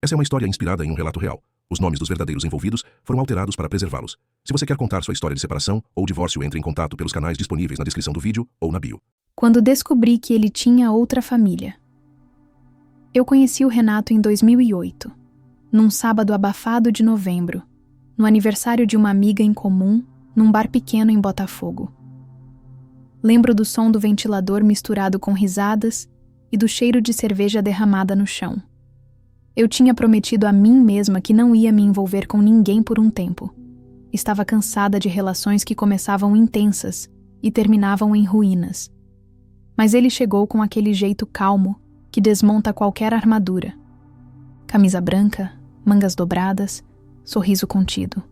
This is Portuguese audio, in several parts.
Essa é uma história inspirada em um relato real. Os nomes dos verdadeiros envolvidos foram alterados para preservá-los. Se você quer contar sua história de separação ou divórcio, entre em contato pelos canais disponíveis na descrição do vídeo ou na bio. Quando descobri que ele tinha outra família. Eu conheci o Renato em 2008, num sábado abafado de novembro, no aniversário de uma amiga em comum, num bar pequeno em Botafogo. Lembro do som do ventilador misturado com risadas e do cheiro de cerveja derramada no chão. Eu tinha prometido a mim mesma que não ia me envolver com ninguém por um tempo. Estava cansada de relações que começavam intensas e terminavam em ruínas. Mas ele chegou com aquele jeito calmo que desmonta qualquer armadura. Camisa branca, mangas dobradas, sorriso contido.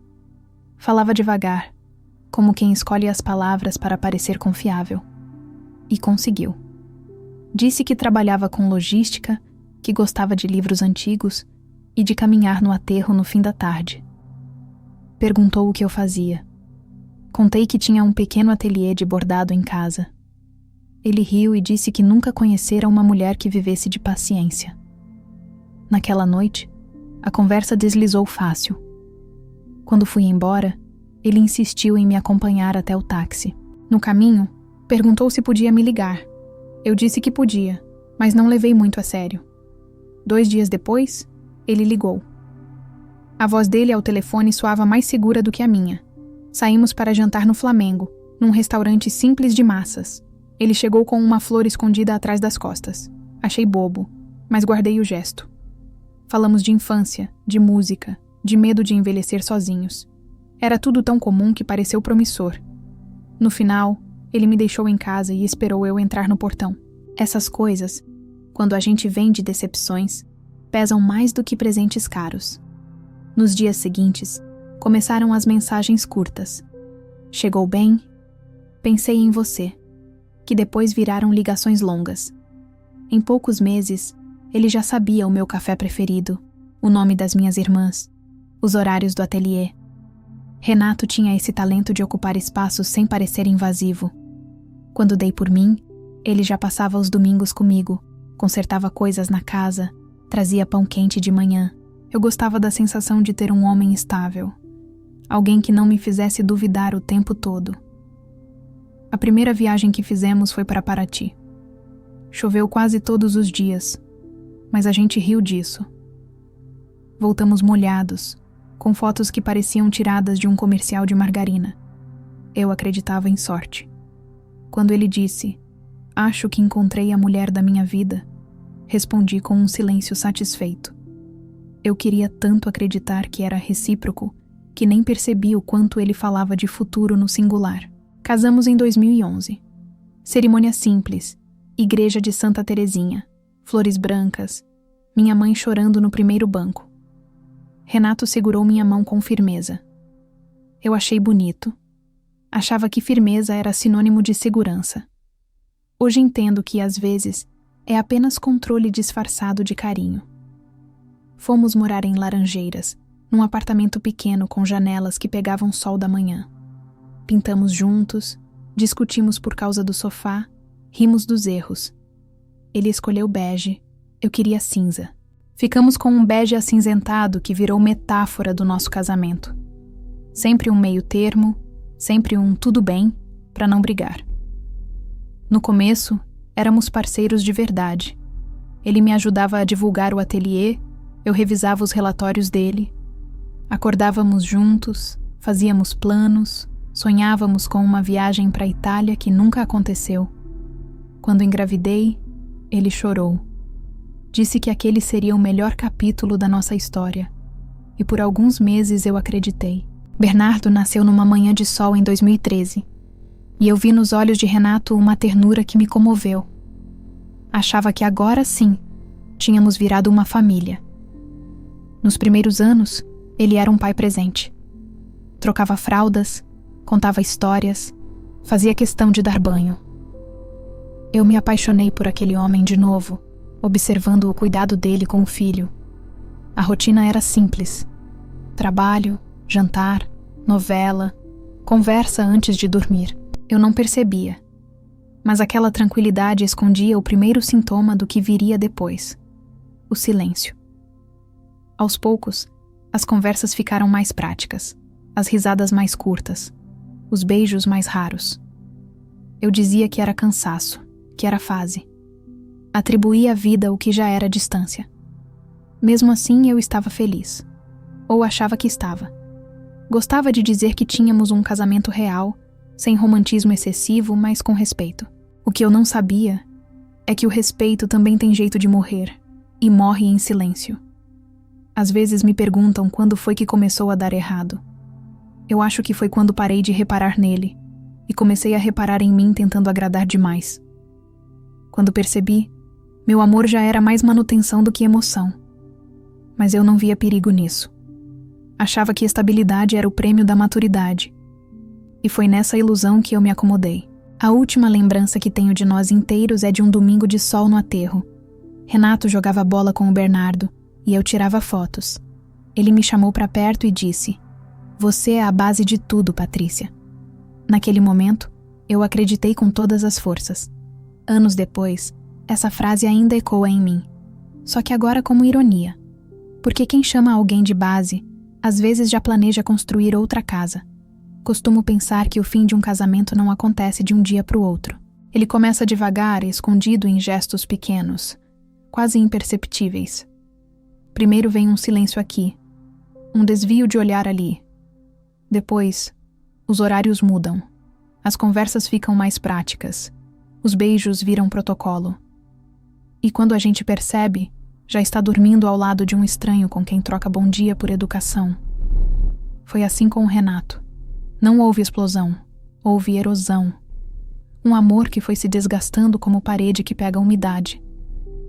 Falava devagar, como quem escolhe as palavras para parecer confiável. E conseguiu. Disse que trabalhava com logística, que gostava de livros antigos e de caminhar no aterro no fim da tarde. Perguntou o que eu fazia. Contei que tinha um pequeno ateliê de bordado em casa. Ele riu e disse que nunca conhecera uma mulher que vivesse de paciência. Naquela noite, a conversa deslizou fácil. Quando fui embora, ele insistiu em me acompanhar até o táxi. No caminho, perguntou se podia me ligar. Eu disse que podia, mas não levei muito a sério. 2 dias depois, ele ligou. A voz dele ao telefone soava mais segura do que a minha. Saímos para jantar no Flamengo, num restaurante simples de massas. Ele chegou com uma flor escondida atrás das costas. Achei bobo, mas guardei o gesto. Falamos de infância, de música, de medo de envelhecer sozinhos. Era tudo tão comum que pareceu promissor. No final, ele me deixou em casa e esperou eu entrar no portão. Essas coisas, quando a gente vem de decepções, pesam mais do que presentes caros. Nos dias seguintes, começaram as mensagens curtas. Chegou bem? Pensei em você, que depois viraram ligações longas. Em poucos meses, ele já sabia o meu café preferido, o nome das minhas irmãs, os horários do ateliê. Renato tinha esse talento de ocupar espaços sem parecer invasivo. Quando dei por mim, ele já passava os domingos comigo, consertava coisas na casa, trazia pão quente de manhã. Eu gostava da sensação de ter um homem estável, alguém que não me fizesse duvidar o tempo todo. A primeira viagem que fizemos foi para Paraty. Choveu quase todos os dias, mas a gente riu disso. Voltamos molhados, com fotos que pareciam tiradas de um comercial de margarina. Eu acreditava em sorte. Quando ele disse, "Acho que encontrei a mulher da minha vida", respondi com um silêncio satisfeito. Eu queria tanto acreditar que era recíproco, que nem percebi o quanto ele falava de futuro no singular. Casamos em 2011. Cerimônia simples, igreja de Santa Terezinha, flores brancas, minha mãe chorando no primeiro banco. Renato segurou minha mão com firmeza. Eu achei bonito. Achava que firmeza era sinônimo de segurança. Hoje entendo que, às vezes, é apenas controle disfarçado de carinho. Fomos morar em Laranjeiras, num apartamento pequeno com janelas que pegavam sol da manhã. Pintamos juntos, discutimos por causa do sofá, rimos dos erros. Ele escolheu bege, eu queria cinza. Ficamos com um bege acinzentado que virou metáfora do nosso casamento. Sempre um meio termo, sempre um tudo bem, para não brigar. No começo, éramos parceiros de verdade. Ele me ajudava a divulgar o ateliê, eu revisava os relatórios dele. Acordávamos juntos, fazíamos planos, sonhávamos com uma viagem para a Itália que nunca aconteceu. Quando engravidei, ele chorou. Disse que aquele seria o melhor capítulo da nossa história. E por alguns meses eu acreditei. Bernardo nasceu numa manhã de sol em 2013. E eu vi nos olhos de Renato uma ternura que me comoveu. Achava que agora sim, tínhamos virado uma família. Nos primeiros anos, ele era um pai presente. Trocava fraldas, contava histórias, fazia questão de dar banho. Eu me apaixonei por aquele homem de novo, observando o cuidado dele com o filho. A rotina era simples. Trabalho, jantar, novela, conversa antes de dormir. Eu não percebia, mas aquela tranquilidade escondia o primeiro sintoma do que viria depois: o silêncio. Aos poucos, as conversas ficaram mais práticas, as risadas mais curtas, os beijos mais raros. Eu dizia que era cansaço, que era fase. Atribuía à vida o que já era distância. Mesmo assim, eu estava feliz. Ou achava que estava. Gostava de dizer que tínhamos um casamento real, sem romantismo excessivo, mas com respeito. O que eu não sabia é que o respeito também tem jeito de morrer, e morre em silêncio. Às vezes me perguntam quando foi que começou a dar errado. Eu acho que foi quando parei de reparar nele, e comecei a reparar em mim tentando agradar demais. Quando percebi, meu amor já era mais manutenção do que emoção. Mas eu não via perigo nisso. Achava que estabilidade era o prêmio da maturidade. E foi nessa ilusão que eu me acomodei. A última lembrança que tenho de nós inteiros é de um domingo de sol no aterro. Renato jogava bola com o Bernardo e eu tirava fotos. Ele me chamou para perto e disse: "Você é a base de tudo, Patrícia." Naquele momento, eu acreditei com todas as forças. Anos depois, essa frase ainda ecoa em mim. Só que agora como ironia. Porque quem chama alguém de base, às vezes já planeja construir outra casa. Costumo pensar que o fim de um casamento não acontece de um dia para o outro. Ele começa devagar, escondido em gestos pequenos, quase imperceptíveis. Primeiro vem um silêncio aqui, um desvio de olhar ali. Depois, os horários mudam. As conversas ficam mais práticas. Os beijos viram protocolo. E quando a gente percebe, já está dormindo ao lado de um estranho com quem troca bom dia por educação. Foi assim com o Renato. Não houve explosão, houve erosão. Um amor que foi se desgastando como parede que pega a umidade.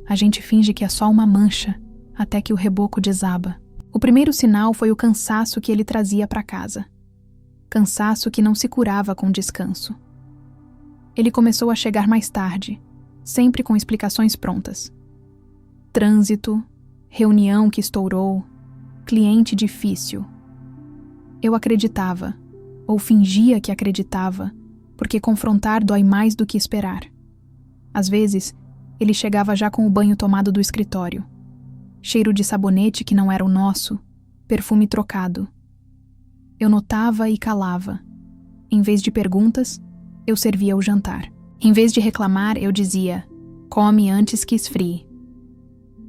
A gente finge que é só uma mancha, até que o reboco desaba. O primeiro sinal foi o cansaço que ele trazia para casa. Cansaço que não se curava com descanso. Ele começou a chegar mais tarde, sempre com explicações prontas. Trânsito, reunião que estourou, cliente difícil. Eu acreditava, ou fingia que acreditava, porque confrontar dói mais do que esperar. Às vezes, ele chegava já com o banho tomado do escritório. Cheiro de sabonete que não era o nosso, perfume trocado. Eu notava e calava. Em vez de perguntas, eu servia o jantar. Em vez de reclamar, eu dizia: "Come antes que esfrie."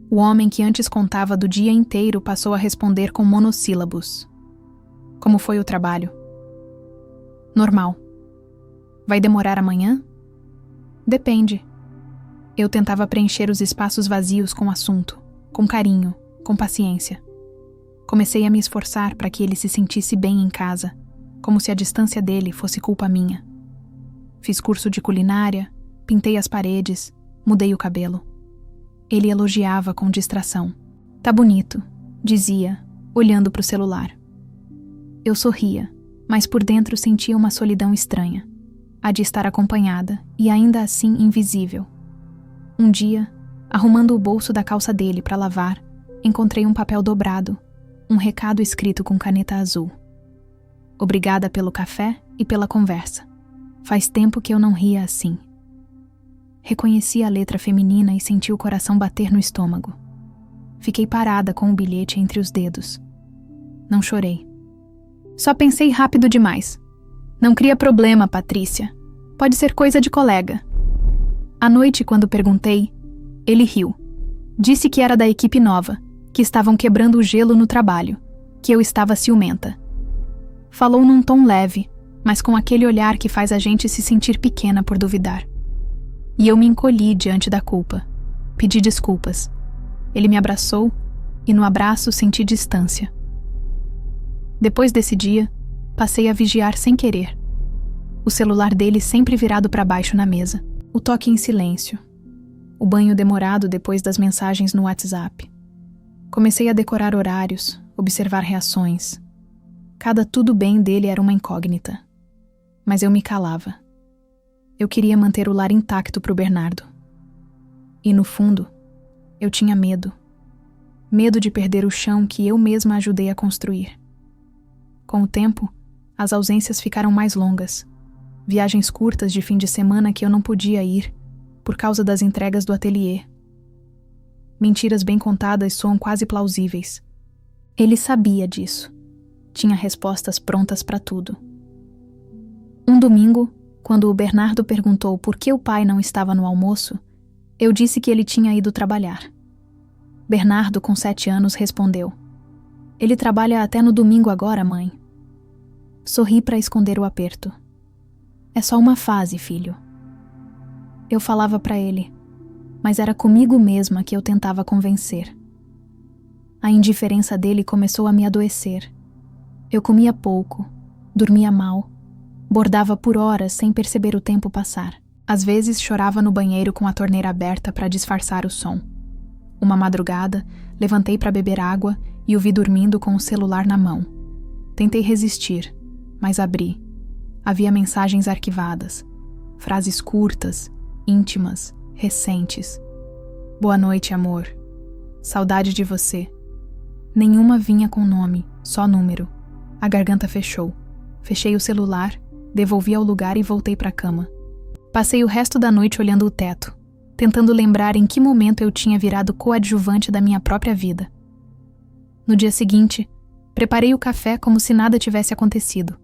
O homem que antes contava do dia inteiro passou a responder com monossílabos. Como foi o trabalho? Normal. Vai demorar amanhã? Depende. Eu tentava preencher os espaços vazios com assunto, com carinho, com paciência. Comecei a me esforçar para que ele se sentisse bem em casa, como se a distância dele fosse culpa minha. Fiz curso de culinária, pintei as paredes, mudei o cabelo. Ele elogiava com distração. "Tá bonito", dizia, olhando para o celular. Eu sorria, mas por dentro sentia uma solidão estranha, a de estar acompanhada e ainda assim invisível. Um dia, arrumando o bolso da calça dele para lavar, encontrei um papel dobrado, um recado escrito com caneta azul. "Obrigada pelo café e pela conversa. Faz tempo que eu não ria assim." Reconheci a letra feminina e senti o coração bater no estômago. Fiquei parada com o bilhete entre os dedos. Não chorei. Só pensei rápido demais. "Não cria problema, Patrícia. Pode ser coisa de colega." À noite, quando perguntei, ele riu. Disse que era da equipe nova, que estavam quebrando o gelo no trabalho, que eu estava ciumenta. Falou num tom leve, mas com aquele olhar que faz a gente se sentir pequena por duvidar. E eu me encolhi diante da culpa. Pedi desculpas. Ele me abraçou e no abraço senti distância. Depois desse dia, passei a vigiar sem querer. O celular dele sempre virado para baixo na mesa. O toque em silêncio. O banho demorado depois das mensagens no WhatsApp. Comecei a decorar horários, observar reações. Cada tudo bem dele era uma incógnita. Mas eu me calava. Eu queria manter o lar intacto para o Bernardo. E no fundo, eu tinha medo. Medo de perder o chão que eu mesma ajudei a construir. Com o tempo, as ausências ficaram mais longas. Viagens curtas de fim de semana que eu não podia ir, por causa das entregas do ateliê. Mentiras bem contadas soam quase plausíveis, Ele sabia disso. Tinha respostas prontas para tudo. Um domingo, quando o Bernardo perguntou por que o pai não estava no almoço, eu disse que ele tinha ido trabalhar. Bernardo, com 7 anos, respondeu: "Ele trabalha até no domingo agora, mãe." Sorri para esconder o aperto. "É só uma fase, filho." Eu falava para ele, mas era comigo mesma que eu tentava convencer. A indiferença dele começou a me adoecer. Eu comia pouco, dormia mal, bordava por horas sem perceber o tempo passar. Às vezes chorava no banheiro com a torneira aberta para disfarçar o som. Uma madrugada, levantei para beber água e o vi dormindo com o celular na mão. Tentei resistir, mas abri. Havia mensagens arquivadas, frases curtas, íntimas, recentes. "Boa noite, amor. Saudade de você." Nenhuma vinha com nome, só número. A garganta fechou. Fechei o celular, devolvi ao lugar e voltei para a cama. Passei o resto da noite olhando o teto, tentando lembrar em que momento eu tinha virado coadjuvante da minha própria vida. No dia seguinte, preparei o café como se nada tivesse acontecido.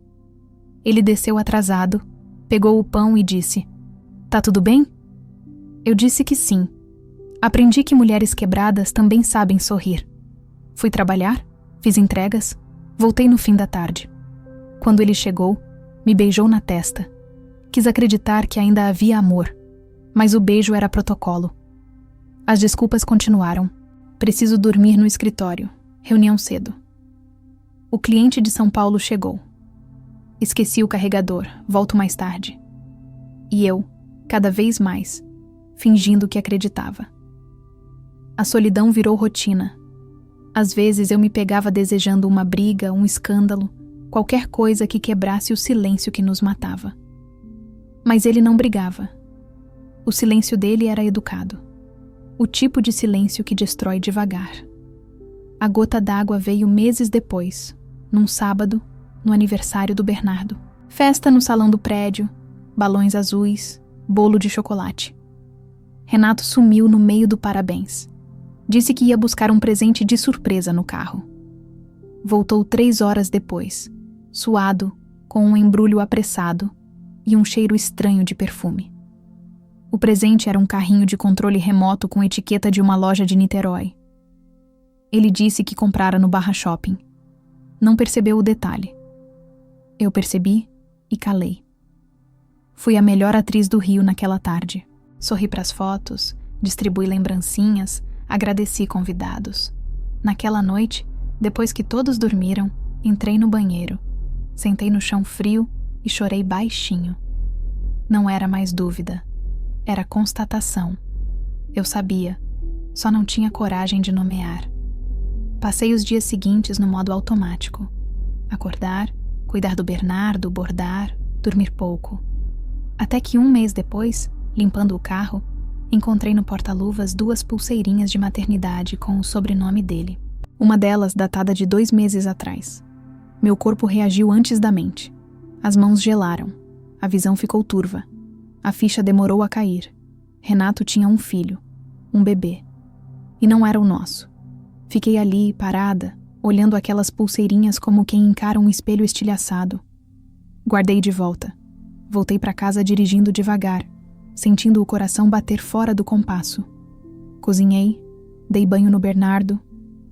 Ele desceu atrasado, pegou o pão e disse: "Tá tudo bem?" Eu disse que sim. Aprendi que mulheres quebradas também sabem sorrir. Fui trabalhar, fiz entregas, voltei no fim da tarde. Quando ele chegou, me beijou na testa. Quis acreditar que ainda havia amor, mas o beijo era protocolo. As desculpas continuaram. Preciso dormir no escritório. Reunião cedo. O cliente de São Paulo chegou. Esqueci o carregador, volto mais tarde. E eu, cada vez mais, fingindo que acreditava. A solidão virou rotina. Às vezes eu me pegava desejando uma briga, um escândalo, qualquer coisa que quebrasse o silêncio que nos matava. Mas ele não brigava. O silêncio dele era educado. O tipo de silêncio que destrói devagar. A gota d'água veio meses depois, num sábado, no aniversário do Bernardo. Festa no salão do prédio, balões azuis, bolo de chocolate. Renato sumiu no meio do parabéns. Disse que ia buscar um presente de surpresa no carro. Voltou 3 horas depois, suado, com um embrulho apressado e um cheiro estranho de perfume. O presente era um carrinho de controle remoto com etiqueta de uma loja de Niterói. Ele disse que comprara no Barra Shopping. Não percebeu o detalhe. Eu percebi e calei. Fui a melhor atriz do Rio naquela tarde. Sorri para as fotos, distribuí lembrancinhas, agradeci convidados. Naquela noite, depois que todos dormiram, entrei no banheiro, sentei no chão frio e chorei baixinho. Não era mais dúvida, era constatação. Eu sabia, só não tinha coragem de nomear. Passei os dias seguintes no modo automático. Acordar, cuidar do Bernardo, bordar, dormir pouco. Até que 1 mês depois, limpando o carro, encontrei no porta-luvas 2 pulseirinhas de maternidade com o sobrenome dele. Uma delas datada de 2 meses atrás. Meu corpo reagiu antes da mente. As mãos gelaram. A visão ficou turva. A ficha demorou a cair. Renato tinha um filho, um bebê. E não era o nosso. Fiquei ali, parada, olhando aquelas pulseirinhas como quem encara um espelho estilhaçado. Guardei de volta. Voltei para casa dirigindo devagar, sentindo o coração bater fora do compasso. Cozinhei, dei banho no Bernardo,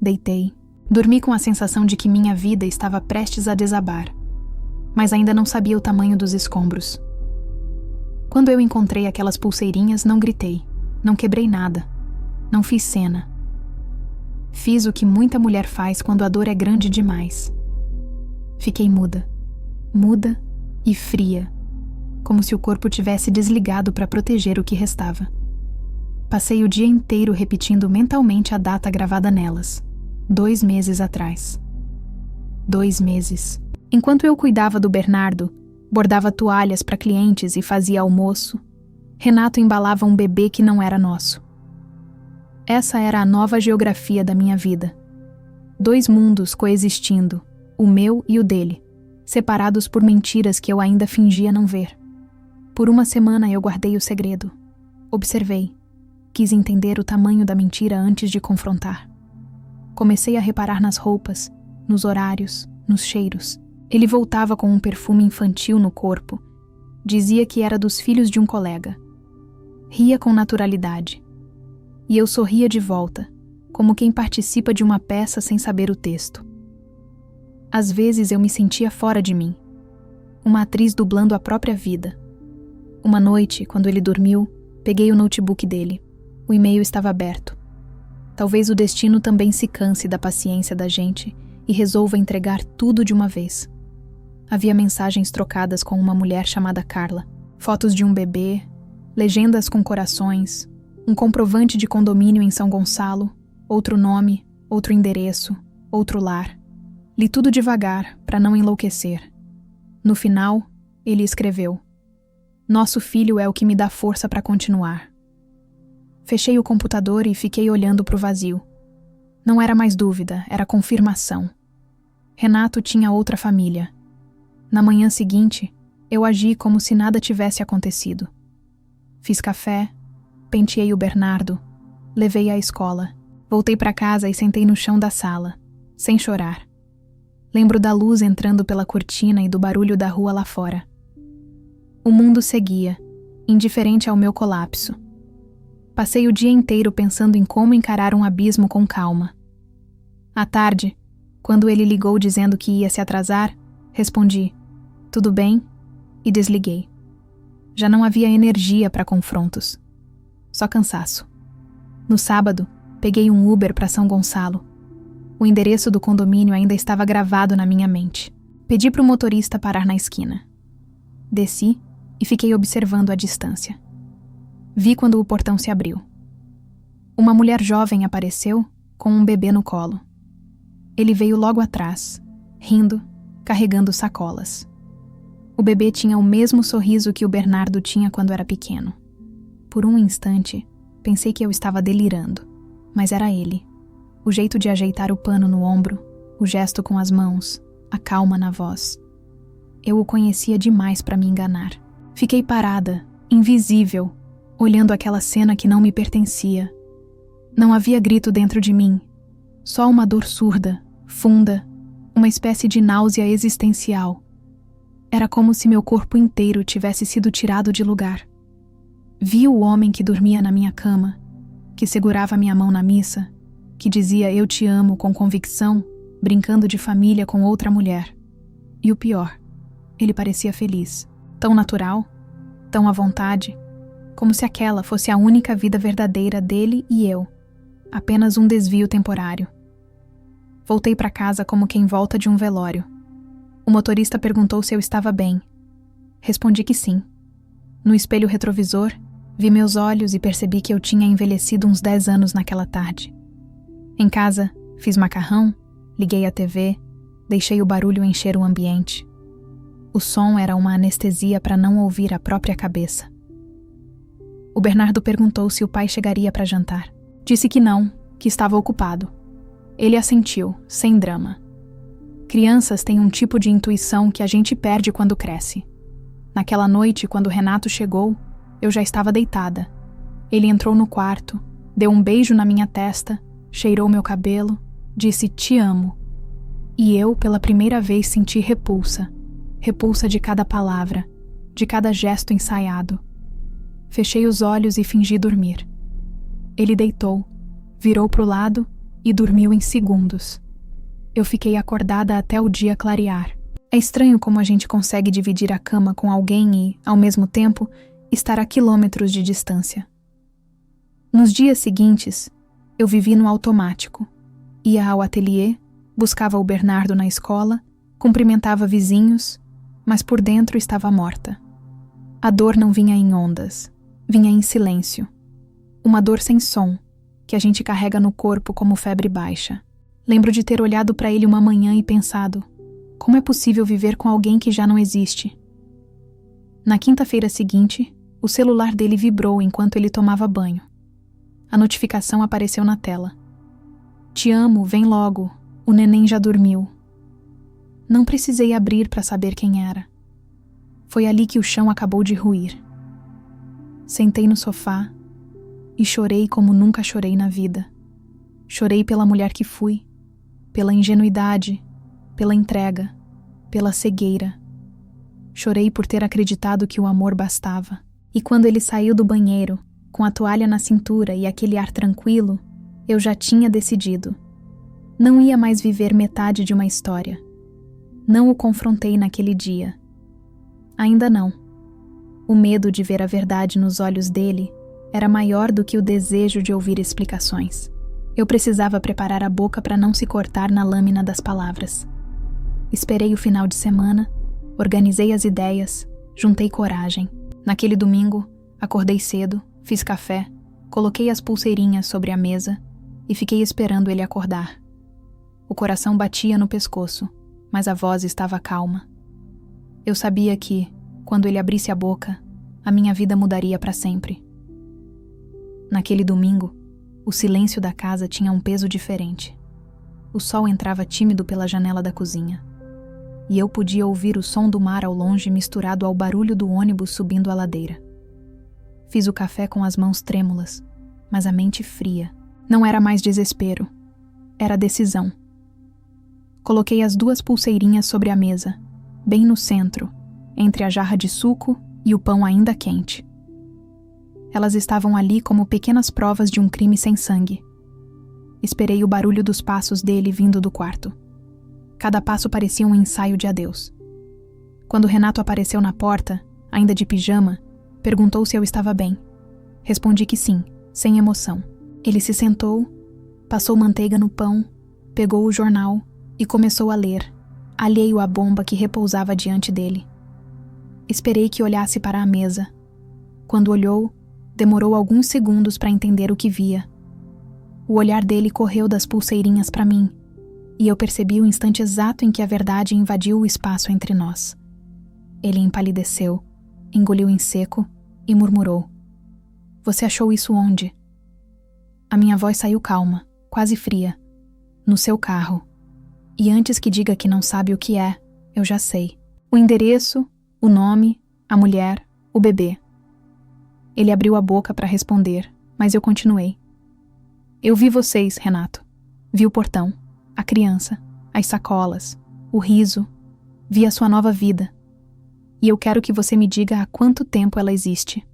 deitei. Dormi com a sensação de que minha vida estava prestes a desabar, mas ainda não sabia o tamanho dos escombros. Quando eu encontrei aquelas pulseirinhas, não gritei, não quebrei nada, não fiz cena. Fiz o que muita mulher faz quando a dor é grande demais. Fiquei muda, muda e fria, como se o corpo tivesse desligado para proteger o que restava. Passei o dia inteiro repetindo mentalmente a data gravada nelas. 2 meses atrás. 2 meses. Enquanto eu cuidava do Bernardo, bordava toalhas para clientes e fazia almoço, Renato embalava um bebê que não era nosso. Essa era a nova geografia da minha vida. 2 mundos coexistindo, o meu e o dele, separados por mentiras que eu ainda fingia não ver. Por 1 semana eu guardei o segredo. Observei. Quis entender o tamanho da mentira antes de confrontar. Comecei a reparar nas roupas, nos horários, nos cheiros. Ele voltava com um perfume infantil no corpo. Dizia que era dos filhos de um colega. Ria com naturalidade. E eu sorria de volta, como quem participa de uma peça sem saber o texto. Às vezes eu me sentia fora de mim, uma atriz dublando a própria vida. Uma noite, quando ele dormiu, peguei o notebook dele. O e-mail estava aberto. Talvez o destino também se canse da paciência da gente e resolva entregar tudo de uma vez. Havia mensagens trocadas com uma mulher chamada Carla, fotos de um bebê, legendas com corações, um comprovante de condomínio em São Gonçalo, outro nome, outro endereço, outro lar. Li tudo devagar, para não enlouquecer. No final, ele escreveu: "Nosso filho é o que me dá força para continuar." Fechei o computador e fiquei olhando para o vazio. Não era mais dúvida, era confirmação. Renato tinha outra família. Na manhã seguinte, eu agi como se nada tivesse acontecido. Fiz café, penteei o Bernardo, levei à escola. Voltei para casa e sentei no chão da sala, sem chorar. Lembro da luz entrando pela cortina e do barulho da rua lá fora. O mundo seguia, indiferente ao meu colapso. Passei o dia inteiro pensando em como encarar um abismo com calma. À tarde, quando ele ligou dizendo que ia se atrasar, respondi: "Tudo bem?" e desliguei. Já não havia energia para confrontos. Só cansaço. No sábado, peguei um Uber para São Gonçalo. O endereço do condomínio ainda estava gravado na minha mente. Pedi para o motorista parar na esquina. Desci e fiquei observando à distância. Vi quando o portão se abriu. Uma mulher jovem apareceu com um bebê no colo. Ele veio logo atrás, rindo, carregando sacolas. O bebê tinha o mesmo sorriso que o Bernardo tinha quando era pequeno. Por um instante, pensei que eu estava delirando, mas era ele. O jeito de ajeitar o pano no ombro, o gesto com as mãos, a calma na voz. Eu o conhecia demais para me enganar. Fiquei parada, invisível, olhando aquela cena que não me pertencia. Não havia grito dentro de mim, só uma dor surda, funda, uma espécie de náusea existencial. Era como se meu corpo inteiro tivesse sido tirado de lugar. Vi o homem que dormia na minha cama, que segurava minha mão na missa, que dizia "eu te amo" com convicção, brincando de família com outra mulher. E o pior, ele parecia feliz, tão natural, tão à vontade, como se aquela fosse a única vida verdadeira dele e eu, apenas um desvio temporário. Voltei para casa como quem volta de um velório. O motorista perguntou se eu estava bem. Respondi que sim. No espelho retrovisor, vi meus olhos e percebi que eu tinha envelhecido uns 10 anos naquela tarde. Em casa, fiz macarrão, liguei a TV, deixei o barulho encher o ambiente. O som era uma anestesia para não ouvir a própria cabeça. O Bernardo perguntou se o pai chegaria para jantar. Disse que não, que estava ocupado. Ele assentiu, sem drama. Crianças têm um tipo de intuição que a gente perde quando cresce. Naquela noite, quando Renato chegou, eu já estava deitada. Ele entrou no quarto, deu um beijo na minha testa, cheirou meu cabelo, disse "te amo". E eu, pela primeira vez, senti repulsa. Repulsa de cada palavra, de cada gesto ensaiado. Fechei os olhos e fingi dormir. Ele deitou, virou para o lado e dormiu em segundos. Eu fiquei acordada até o dia clarear. É estranho como a gente consegue dividir a cama com alguém e, ao mesmo tempo, estar a quilômetros de distância. Nos dias seguintes, eu vivi no automático. Ia ao ateliê, buscava o Bernardo na escola, cumprimentava vizinhos, mas por dentro estava morta. A dor não vinha em ondas, vinha em silêncio. Uma dor sem som, que a gente carrega no corpo como febre baixa. Lembro de ter olhado para ele uma manhã e pensado: como é possível viver com alguém que já não existe? Na quinta-feira seguinte, o celular dele vibrou enquanto ele tomava banho. A notificação apareceu na tela. "Te amo, vem logo, o neném já dormiu." Não precisei abrir para saber quem era. Foi ali que o chão acabou de ruir. Sentei no sofá e chorei como nunca chorei na vida. Chorei pela mulher que fui, pela ingenuidade, pela entrega, pela cegueira. Chorei por ter acreditado que o amor bastava. E quando ele saiu do banheiro, com a toalha na cintura e aquele ar tranquilo, eu já tinha decidido. Não ia mais viver metade de uma história. Não o confrontei naquele dia. Ainda não. O medo de ver a verdade nos olhos dele era maior do que o desejo de ouvir explicações. Eu precisava preparar a boca para não se cortar na lâmina das palavras. Esperei o final de semana, organizei as ideias, juntei coragem. Naquele domingo, acordei cedo, fiz café, coloquei as pulseirinhas sobre a mesa e fiquei esperando ele acordar. O coração batia no pescoço, mas a voz estava calma. Eu sabia que, quando ele abrisse a boca, a minha vida mudaria para sempre. Naquele domingo, o silêncio da casa tinha um peso diferente. O sol entrava tímido pela janela da cozinha. E eu podia ouvir o som do mar ao longe misturado ao barulho do ônibus subindo a ladeira. Fiz o café com as mãos trêmulas, mas a mente fria. Não era mais desespero, era decisão. Coloquei as 2 pulseirinhas sobre a mesa, bem no centro, entre a jarra de suco e o pão ainda quente. Elas estavam ali como pequenas provas de um crime sem sangue. Esperei o barulho dos passos dele vindo do quarto. Cada passo parecia um ensaio de adeus. Quando Renato apareceu na porta, ainda de pijama, perguntou se eu estava bem. Respondi que sim, sem emoção. Ele se sentou, passou manteiga no pão, pegou o jornal e começou a ler, alheio à bomba que repousava diante dele. Esperei que olhasse para a mesa. Quando olhou, demorou alguns segundos para entender o que via. O olhar dele correu das pulseirinhas para mim, e eu percebi o instante exato em que a verdade invadiu o espaço entre nós. Ele empalideceu, engoliu em seco e murmurou: "Você achou isso onde?" A minha voz saiu calma, quase fria. "No seu carro. E antes que diga que não sabe o que é, eu já sei. O endereço, o nome, a mulher, o bebê." Ele abriu a boca para responder, mas eu continuei. "Eu vi vocês, Renato. Vi o portão, a criança, as sacolas, o riso. Vi a sua nova vida. E eu quero que você me diga há quanto tempo ela existe."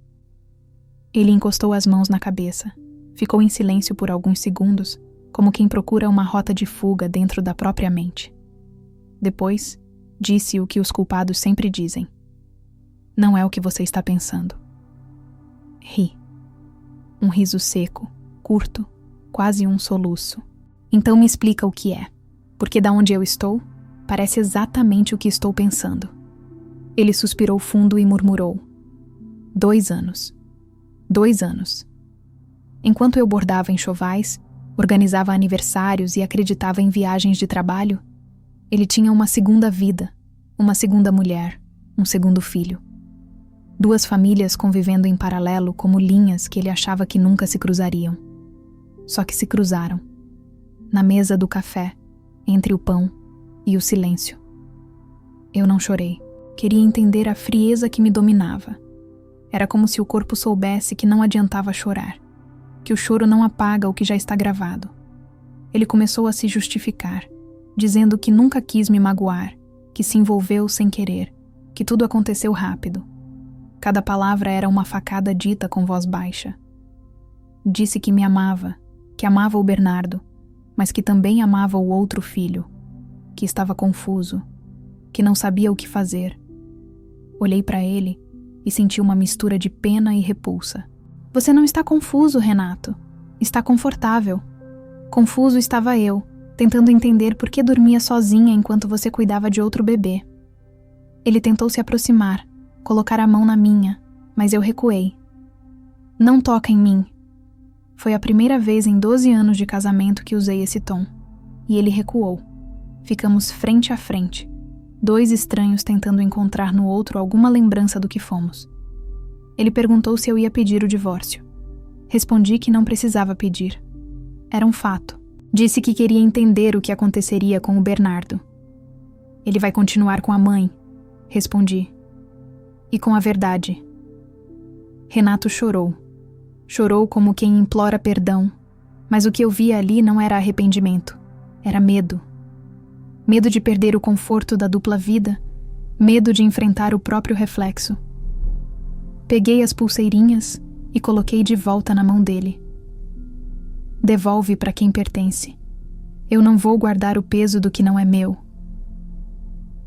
Ele encostou as mãos na cabeça. Ficou em silêncio por alguns segundos, como quem procura uma rota de fuga dentro da própria mente. Depois, disse o que os culpados sempre dizem: "Não é o que você está pensando." Ri. Um riso seco, curto, quase um soluço. "Então me explica o que é, porque da onde eu estou, parece exatamente o que estou pensando." Ele suspirou fundo e murmurou: 2 anos. 2 anos. Enquanto eu bordava enxovais, organizava aniversários e acreditava em viagens de trabalho, ele tinha uma segunda vida, uma segunda mulher, um segundo filho. 2 famílias convivendo em paralelo como linhas que ele achava que nunca se cruzariam. Só que se cruzaram. Na mesa do café, entre o pão e o silêncio. Eu não chorei. Queria entender a frieza que me dominava. Era como se o corpo soubesse que não adiantava chorar, que o choro não apaga o que já está gravado. Ele começou a se justificar, dizendo que nunca quis me magoar, que se envolveu sem querer, que tudo aconteceu rápido. Cada palavra era uma facada dita com voz baixa. Disse que me amava, que amava o Bernardo, mas que também amava o outro filho, que estava confuso, que não sabia o que fazer. Olhei para ele e senti uma mistura de pena e repulsa. "Você não está confuso, Renato. Está confortável." Confuso estava eu, tentando entender por que dormia sozinha enquanto você cuidava de outro bebê. Ele tentou se aproximar, colocar a mão na minha, mas eu recuei. "Não toca em mim." Foi a primeira vez em 12 anos de casamento que usei esse tom, e ele recuou. Ficamos frente a frente, 2 estranhos tentando encontrar no outro alguma lembrança do que fomos. Ele perguntou se eu ia pedir o divórcio. Respondi que não precisava pedir. Era um fato. Disse que queria entender o que aconteceria com o Bernardo. "Ele vai continuar com a mãe", respondi. "E com a verdade." Renato chorou. Chorou como quem implora perdão, Mas o que eu via ali não era arrependimento, era medo. Medo de perder o conforto da dupla vida, medo de enfrentar o próprio reflexo. Peguei as pulseirinhas e coloquei de volta na mão dele. Devolve para quem pertence. Eu não vou guardar o peso do que não é meu.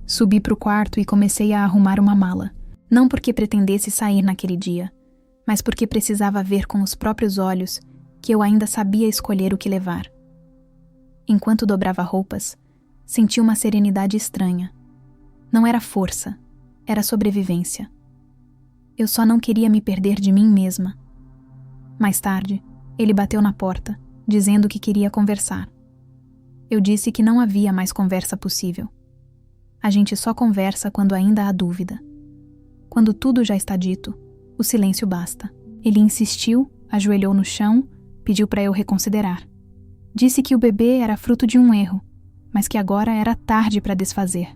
Subi para o quarto e comecei a arrumar uma mala, não porque pretendesse sair naquele dia, mas porque precisava ver com os próprios olhos que eu ainda sabia escolher o que levar. Enquanto dobrava roupas, senti uma serenidade estranha. Não era força, era sobrevivência. Eu só não queria me perder de mim mesma. Mais tarde, ele bateu na porta, dizendo que queria conversar. Eu disse que não havia mais conversa possível. A gente só conversa quando ainda há dúvida. Quando tudo já está dito, o silêncio basta. Ele insistiu, ajoelhou no chão, pediu para eu reconsiderar. Disse que o bebê era fruto de um erro, mas que agora era tarde para desfazer.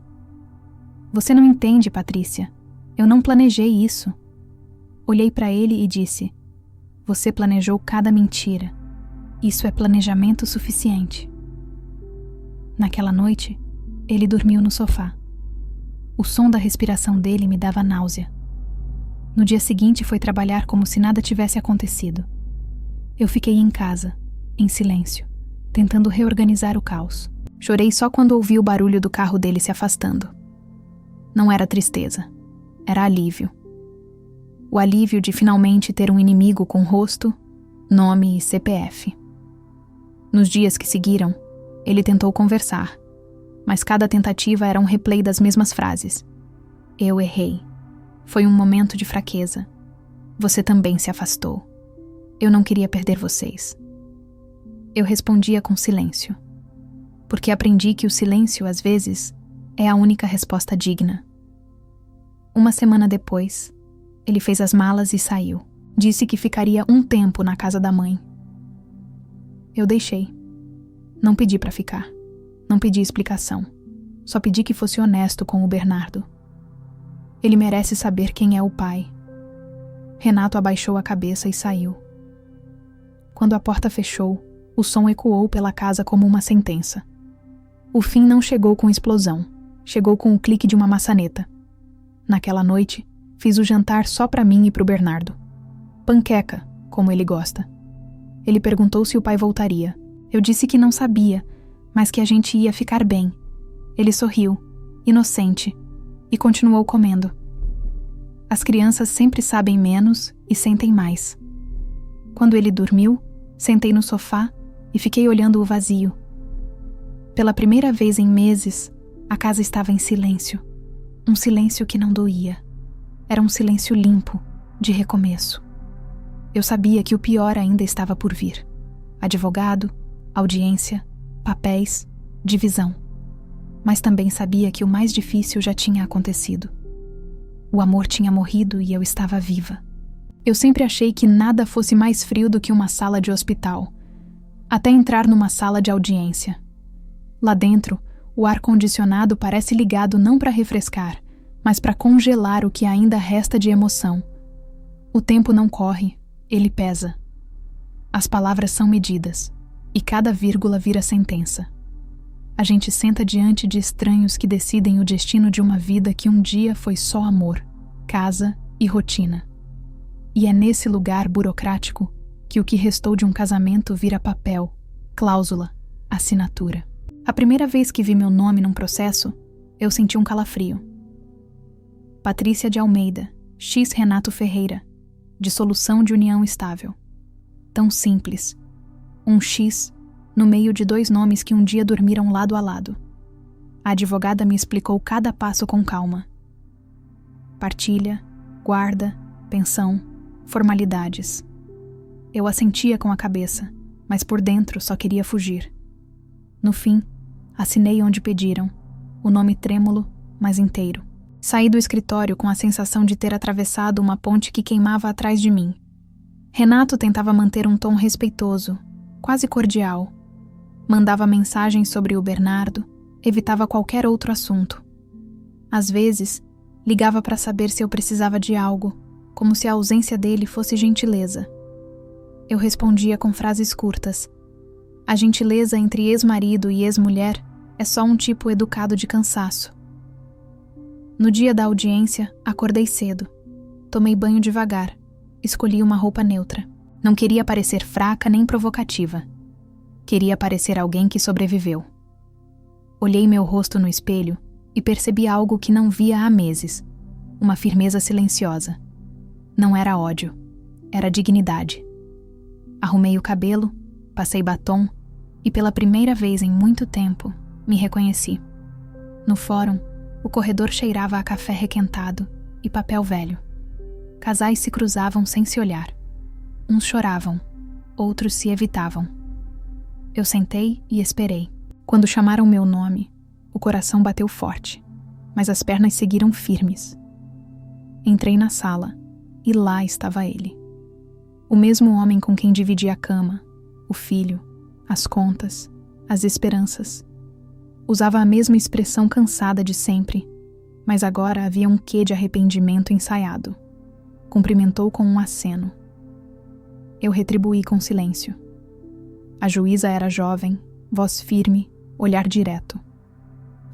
Você não entende, Patrícia. Eu não planejei isso. Olhei para ele e disse: você planejou cada mentira. Isso é planejamento suficiente. Naquela noite, ele dormiu no sofá. O som da respiração dele me dava náusea. No dia seguinte foi trabalhar como se nada tivesse acontecido. Eu fiquei em casa, em silêncio, tentando reorganizar o caos. Chorei só quando ouvi o barulho do carro dele se afastando. Não era tristeza, era alívio. O alívio de finalmente ter um inimigo com rosto, nome e CPF. Nos dias que seguiram, ele tentou conversar, mas cada tentativa era um replay das mesmas frases. Eu errei. Foi um momento de fraqueza. Você também se afastou. Eu não queria perder vocês. Eu respondia com silêncio, porque aprendi que o silêncio, às vezes, é a única resposta digna. Uma semana depois, ele fez as malas e saiu. Disse que ficaria um tempo na casa da mãe. Eu deixei. Não pedi para ficar. Não pedi explicação. Só pedi que fosse honesto com o Bernardo. Ele merece saber quem é o pai. Renato abaixou a cabeça e saiu. Quando a porta fechou, o som ecoou pela casa como uma sentença. O fim não chegou com explosão. Chegou com o clique de uma maçaneta. Naquela noite, fiz o jantar só para mim e pro Bernardo. Panqueca, como ele gosta. Ele perguntou se o pai voltaria. Eu disse que não sabia, mas que a gente ia ficar bem. Ele sorriu, inocente, e continuou comendo. As crianças sempre sabem menos e sentem mais. Quando ele dormiu, sentei no sofá e fiquei olhando o vazio. Pela primeira vez em meses, a casa estava em silêncio. Um silêncio que não doía. Era um silêncio limpo, de recomeço. Eu sabia que o pior ainda estava por vir. Advogado, audiência, papéis, divisão. Mas também sabia que o mais difícil já tinha acontecido. O amor tinha morrido e eu estava viva. Eu sempre achei que nada fosse mais frio do que uma sala de hospital, até entrar numa sala de audiência. Lá dentro, o ar-condicionado parece ligado não para refrescar, mas para congelar o que ainda resta de emoção. O tempo não corre, ele pesa. As palavras são medidas, e cada vírgula vira sentença. A gente senta diante de estranhos que decidem o destino de uma vida que um dia foi só amor, casa e rotina. E é nesse lugar burocrático que o que restou de um casamento vira papel, cláusula, assinatura. A primeira vez que vi meu nome num processo, eu senti um calafrio. Patrícia de Almeida, X Renato Ferreira, dissolução de união estável. Tão simples. Um X no meio de dois nomes que um dia dormiram lado a lado. A advogada me explicou cada passo com calma. Partilha, guarda, pensão, formalidades. Eu assentia com a cabeça, mas por dentro só queria fugir. No fim, assinei onde pediram, o nome trêmulo, mas inteiro. Saí do escritório com a sensação de ter atravessado uma ponte que queimava atrás de mim. Renato tentava manter um tom respeitoso, quase cordial. Mandava mensagens sobre o Bernardo, evitava qualquer outro assunto. Às vezes, ligava para saber se eu precisava de algo, como se a ausência dele fosse gentileza. Eu respondia com frases curtas, A gentileza entre ex-marido e ex-mulher é só um tipo educado de cansaço. No dia da audiência, acordei cedo. Tomei banho devagar. Escolhi uma roupa neutra. Não queria parecer fraca nem provocativa. Queria parecer alguém que sobreviveu. Olhei meu rosto no espelho e percebi algo que não via há meses. Uma firmeza silenciosa. Não era ódio. Era dignidade. Arrumei o cabelo, passei batom e pela primeira vez em muito tempo me reconheci. No fórum, o corredor cheirava a café requentado e papel velho. Casais se cruzavam sem se olhar. Uns choravam, outros se evitavam. Eu sentei e esperei. Quando chamaram meu nome, o coração bateu forte, mas as pernas seguiram firmes. Entrei na sala e lá estava ele. O mesmo homem com quem dividi a cama, o filho, as contas, as esperanças. Usava a mesma expressão cansada de sempre, mas agora havia um quê de arrependimento ensaiado. Cumprimentou com um aceno. Eu retribuí com silêncio. A juíza era jovem, voz firme, olhar direto.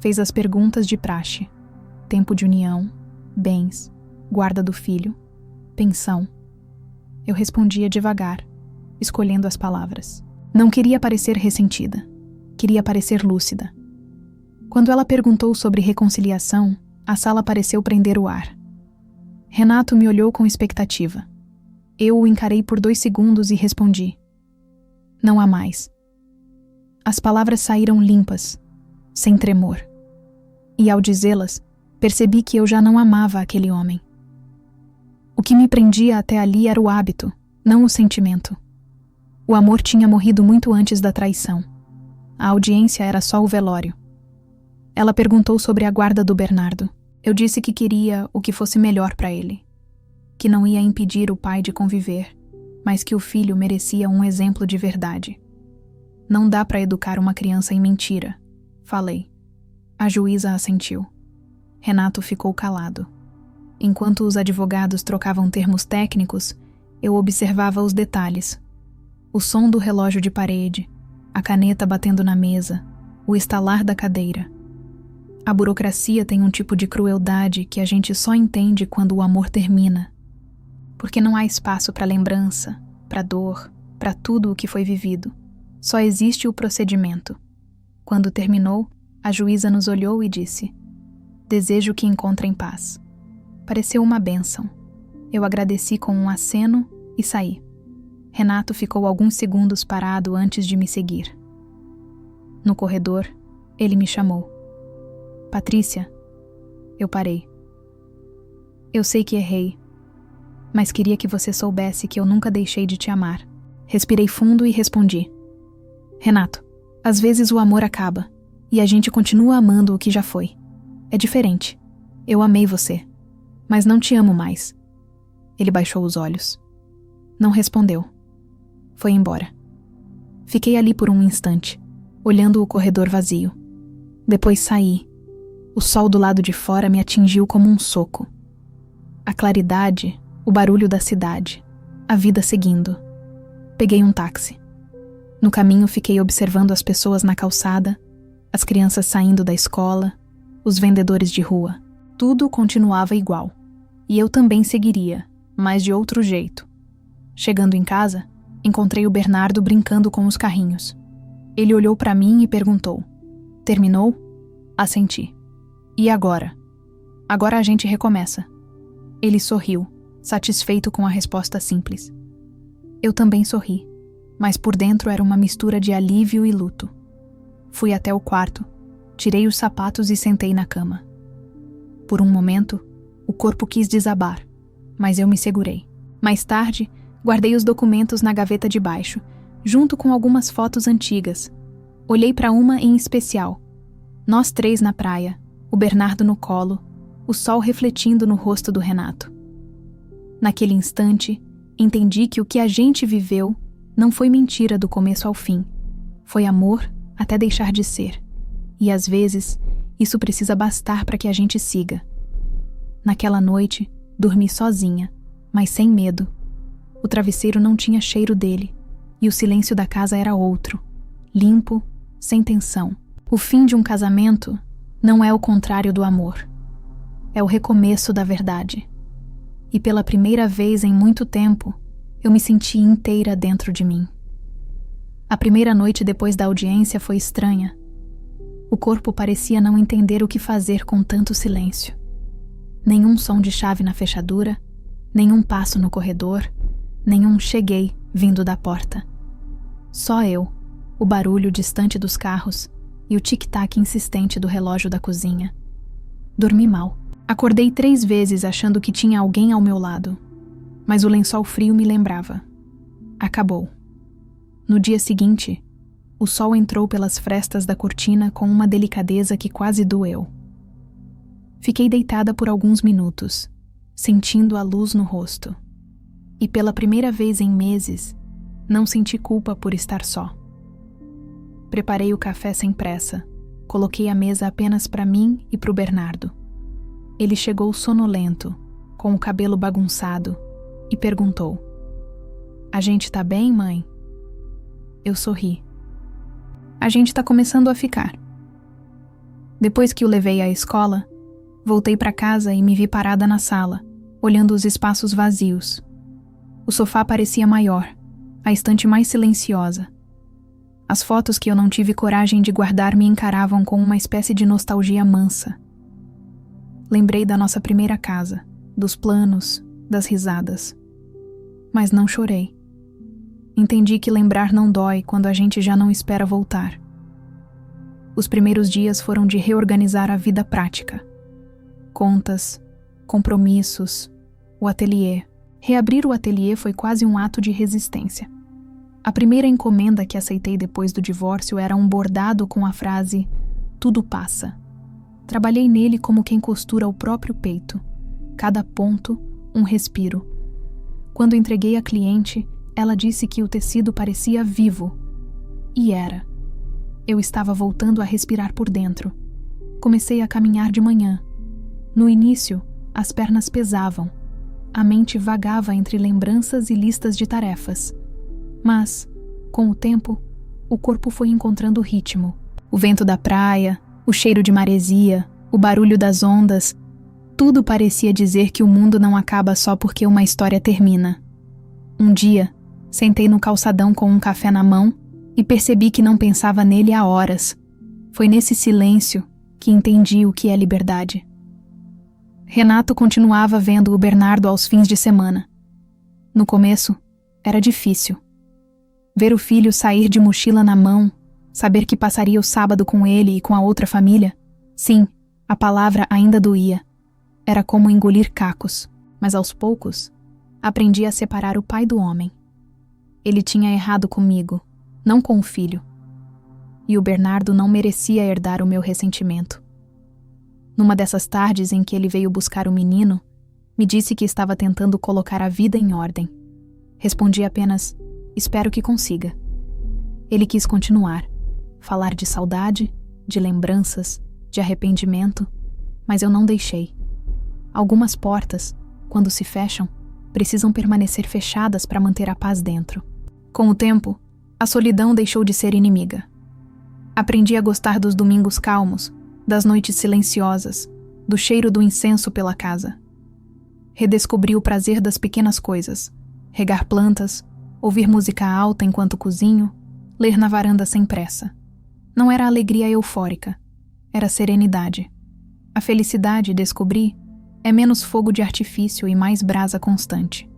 Fez as perguntas de praxe: tempo de união, bens, guarda do filho, pensão. Eu respondia devagar, escolhendo as palavras. Não queria parecer ressentida. Queria parecer lúcida. Quando ela perguntou sobre reconciliação, a sala pareceu prender o ar. Renato me olhou com expectativa. Eu o encarei por 2 segundos e respondi: não há mais. As palavras saíram limpas, sem tremor. E ao dizê-las, percebi que eu já não amava aquele homem. O que me prendia até ali era o hábito, não o sentimento. O amor tinha morrido muito antes da traição. A audiência era só o velório. Ela perguntou sobre a guarda do Bernardo. Eu disse que queria o que fosse melhor para ele. Que não ia impedir o pai de conviver, mas que o filho merecia um exemplo de verdade. Não dá para educar uma criança em mentira, falei. A juíza assentiu. Renato ficou calado. Enquanto os advogados trocavam termos técnicos, eu observava os detalhes. O som do relógio de parede, a caneta batendo na mesa, o estalar da cadeira. A burocracia tem um tipo de crueldade que a gente só entende quando o amor termina. Porque não há espaço para lembrança, para dor, para tudo o que foi vivido. Só existe o procedimento. Quando terminou, a juíza nos olhou e disse: desejo que encontrem paz. Pareceu uma bênção. Eu agradeci com um aceno e saí. Renato ficou alguns segundos parado antes de me seguir. No corredor, ele me chamou. Patrícia. Eu parei. Eu sei que errei, mas queria que você soubesse que eu nunca deixei de te amar. Respirei fundo e respondi: Renato, às vezes o amor acaba, e a gente continua amando o que já foi. É diferente. Eu amei você, mas não te amo mais. Ele baixou os olhos. Não respondeu. Foi embora. Fiquei ali por um instante, olhando o corredor vazio. Depois saí. O sol do lado de fora me atingiu como um soco. A claridade, o barulho da cidade, a vida seguindo. Peguei um táxi. No caminho fiquei observando as pessoas na calçada, as crianças saindo da escola, os vendedores de rua. Tudo continuava igual. E eu também seguiria, mas de outro jeito. Chegando em casa, encontrei o Bernardo brincando com os carrinhos. Ele olhou para mim e perguntou: terminou? Assenti. E agora? Agora a gente recomeça. Ele sorriu, satisfeito com a resposta simples. Eu também sorri, mas por dentro era uma mistura de alívio e luto. Fui até o quarto, tirei os sapatos e sentei na cama. Por um momento, o corpo quis desabar, mas eu me segurei. Mais tarde, guardei os documentos na gaveta de baixo, junto com algumas fotos antigas. Olhei para uma em especial. Nós 3 na praia, o Bernardo no colo, o sol refletindo no rosto do Renato. Naquele instante, entendi que o que a gente viveu não foi mentira do começo ao fim. Foi amor até deixar de ser. E às vezes, isso precisa bastar para que a gente siga. Naquela noite, dormi sozinha, mas sem medo. O travesseiro não tinha cheiro dele, e o silêncio da casa era outro. limpo, sem tensão. O fim de um casamento não é o contrário do amor. É o recomeço da verdade. E pela primeira vez em muito tempo, eu me senti inteira dentro de mim. A primeira noite depois da audiência foi estranha. O corpo parecia não entender o que fazer com tanto silêncio. Nenhum som de chave na fechadura, nenhum passo no corredor, nenhum cheguei vindo da porta. Só eu, o barulho distante dos carros e o tic-tac insistente do relógio da cozinha. Dormi mal. Acordei 3 vezes achando que tinha alguém ao meu lado, mas o lençol frio me lembrava. Acabou. No dia seguinte, o sol entrou pelas frestas da cortina com uma delicadeza que quase doeu. Fiquei deitada por alguns minutos, sentindo a luz no rosto. E pela primeira vez em meses, não senti culpa por estar só. Preparei o café sem pressa, coloquei a mesa apenas para mim e para o Bernardo. Ele chegou sonolento, com o cabelo bagunçado, e perguntou: "A gente tá bem, mãe?" Eu sorri. "A gente tá começando a ficar." Depois que o levei à escola, voltei para casa e me vi parada na sala, olhando os espaços vazios. O sofá parecia maior, a estante mais silenciosa. As fotos que eu não tive coragem de guardar me encaravam com uma espécie de nostalgia mansa. Lembrei da nossa primeira casa, dos planos, das risadas. Mas não chorei. Entendi que lembrar não dói quando a gente já não espera voltar. Os primeiros dias foram de reorganizar a vida prática. Contas, compromissos, o ateliê. Reabrir o ateliê foi quase um ato de resistência. A primeira encomenda que aceitei depois do divórcio era um bordado com a frase "Tudo passa". Trabalhei nele como quem costura o próprio peito. Cada ponto, um respiro. Quando entreguei à cliente, ela disse que o tecido parecia vivo. E era. Eu estava voltando a respirar por dentro. Comecei a caminhar de manhã. No início, as pernas pesavam. A mente vagava entre lembranças e listas de tarefas. Mas, com o tempo, o corpo foi encontrando ritmo. O vento da praia, o cheiro de maresia, o barulho das ondas, tudo parecia dizer que o mundo não acaba só porque uma história termina. Um dia, sentei no calçadão com um café na mão e percebi que não pensava nele há horas. Foi nesse silêncio que entendi o que é liberdade. Renato continuava vendo o Bernardo aos fins de semana. No começo, era difícil. Ver o filho sair de mochila na mão, saber que passaria o sábado com ele e com a outra família, sim, a palavra ainda doía. Era como engolir cacos, mas aos poucos, aprendi a separar o pai do homem. Ele tinha errado comigo, não com o filho. E o Bernardo não merecia herdar o meu ressentimento. Numa dessas tardes em que ele veio buscar o menino, me disse que estava tentando colocar a vida em ordem. Respondi apenas: "Espero que consiga." Ele quis continuar, falar de saudade, de lembranças, de arrependimento, mas eu não deixei. Algumas portas, quando se fecham, precisam permanecer fechadas para manter a paz dentro. Com o tempo, a solidão deixou de ser inimiga. Aprendi a gostar dos domingos calmos, das noites silenciosas, do cheiro do incenso pela casa. Redescobri o prazer das pequenas coisas: regar plantas, ouvir música alta enquanto cozinho, ler na varanda sem pressa. Não era alegria eufórica, era serenidade. A felicidade, descobri, é menos fogo de artifício e mais brasa constante.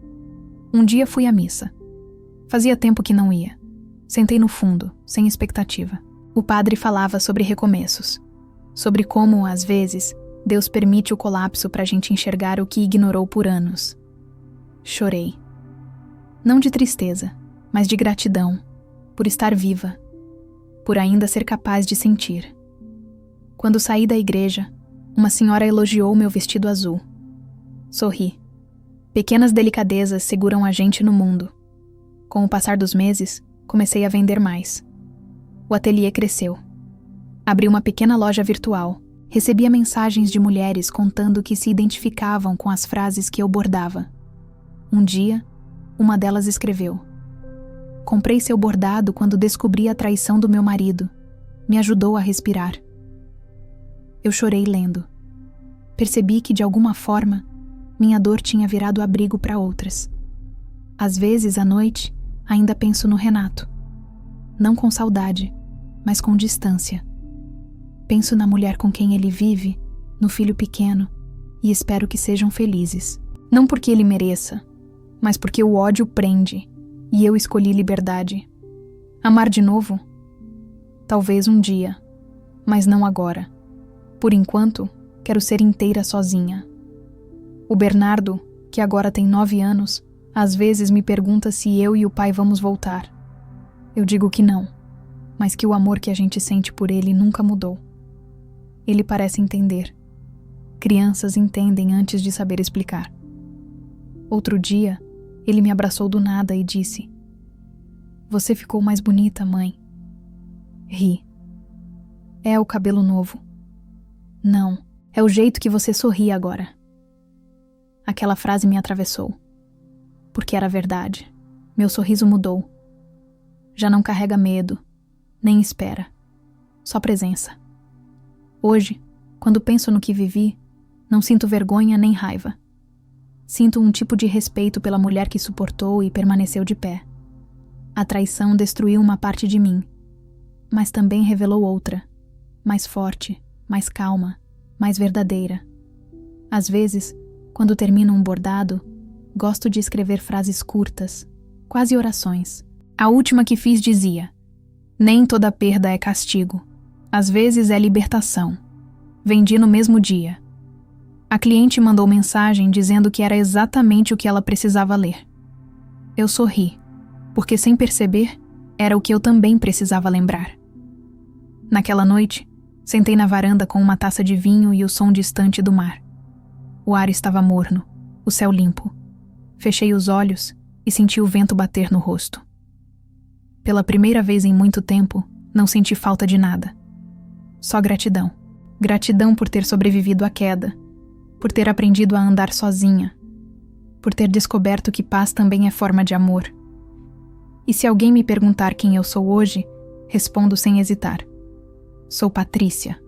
Um dia fui à missa. Fazia tempo que não ia. Sentei no fundo, sem expectativa. O padre falava sobre recomeços, sobre como, às vezes, Deus permite o colapso para a gente enxergar o que ignorou por anos. Chorei. Não de tristeza, mas de gratidão, por estar viva, por ainda ser capaz de sentir. Quando saí da igreja, uma senhora elogiou meu vestido azul. Sorri. Pequenas delicadezas seguram a gente no mundo. Com o passar dos meses, comecei a vender mais. O ateliê cresceu. Abri uma pequena loja virtual. Recebia mensagens de mulheres contando que se identificavam com as frases que eu bordava. Um dia, uma delas escreveu: Comprei seu bordado quando descobri a traição do meu marido. Me ajudou a respirar. Eu chorei lendo. Percebi que, de alguma forma, minha dor tinha virado abrigo para outras. Às vezes, à noite, ainda penso no Renato. Não com saudade, mas com distância. Penso na mulher com quem ele vive, no filho pequeno, e espero que sejam felizes. Não porque ele mereça, mas porque o ódio prende, e eu escolhi liberdade. Amar de novo? Talvez um dia, mas não agora. Por enquanto, quero ser inteira sozinha. O Bernardo, que agora tem 9 anos, às vezes me pergunta se eu e o pai vamos voltar. Eu digo que não, mas que o amor que a gente sente por ele nunca mudou. Ele parece entender. Crianças entendem antes de saber explicar. Outro dia, ele me abraçou do nada e disse: "Você ficou mais bonita, mãe." Ri. É o cabelo novo. Não, é o jeito que você sorri agora. Aquela frase me atravessou. Porque era verdade. Meu sorriso mudou. Já não carrega medo, nem espera. Só presença. Hoje, quando penso no que vivi, não sinto vergonha nem raiva. Sinto um tipo de respeito pela mulher que suportou e permaneceu de pé. A traição destruiu uma parte de mim, mas também revelou outra, mais forte, mais calma, mais verdadeira. Às vezes, quando termino um bordado, gosto de escrever frases curtas, quase orações. A última que fiz dizia: "Nem toda perda é castigo. Às vezes é libertação." Vendi no mesmo dia. A cliente mandou mensagem dizendo que era exatamente o que ela precisava ler. Eu sorri, porque sem perceber, era o que eu também precisava lembrar. Naquela noite, sentei na varanda com uma taça de vinho e o som distante do mar. O ar estava morno, o céu limpo. Fechei os olhos e senti o vento bater no rosto. Pela primeira vez em muito tempo, não senti falta de nada. Só gratidão. Gratidão por ter sobrevivido à queda, por ter aprendido a andar sozinha, por ter descoberto que paz também é forma de amor. E se alguém me perguntar quem eu sou hoje, respondo sem hesitar: sou Patrícia.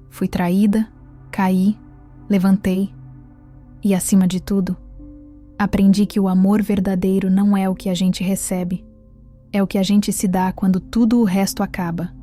Fui traída, caí, levantei e, acima de tudo, aprendi que o amor verdadeiro não é o que a gente recebe, é o que a gente se dá quando tudo o resto acaba.